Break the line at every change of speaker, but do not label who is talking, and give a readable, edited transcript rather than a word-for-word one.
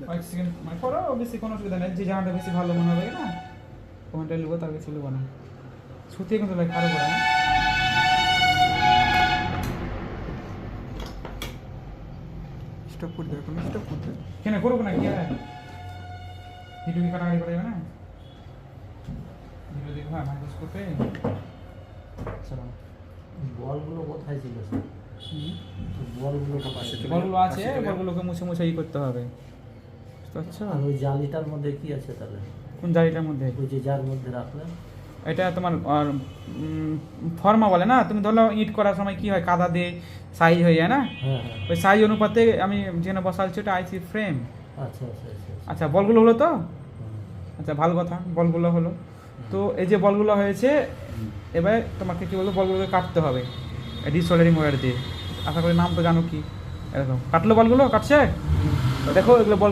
কয়েক সেকেন্ড মানে করো, বেশি কোনো অসুবিধা নেই, যে জায়গাটা বেশি ভালো মনে হবে না কোনটা নেবো তার কাছে নেবো না, ছুটিয়ে কিন্তু লাগে কারো করে না।
স্টপ করে দেয়, কোনো স্টপ করতে
কেন করবো না কি আর ভিডিও কি কাটাকাটি করা যাবে না, ভিডিও দেখো, হ্যাঁ মাইক্রোস করতে চলো।
বলগুলো কোথায় ছিল স্যার? বলগুলো কোথায় ছিল?
বলগুলো আছে, বলগুলোকে মুছে মুছে ই করতে হবে, বুঝতে পারছো?
আর ওই জালিটার মধ্যে কি আছে তাহলে?
কোন জারিটার মধ্যে?
ওই যে যার মধ্যে রাখলেন?
এটা তোমার ফর্মা বলে না, তুমি ধরো ইট করার সময় কি হয়, কাদা দিয়ে সাইজ হয়ে যায় না,
হ্যাঁ হ্যাঁ।
ওই সাইজ অনুপাতে আমি যেখানে বসাচ্ছি ওটা আইসি ফ্রেম।
আচ্ছা আচ্ছা আচ্ছা আচ্ছা।
আচ্ছা বলগুলো হলো তো,
হুম।
আচ্ছা ভালো কথা, বলগুলো হলো তো, এই যে বলগুলো হয়েছে এবার তোমাকে কি বলবো, বলগুলোকে কাটতে হবে ডিসোল্ডারিং ওয়্যার দিয়ে। আশা করি নাম তো জানো কি, এরকম কাটলো বলগুলো কাটছে, দেখো এগুলো বল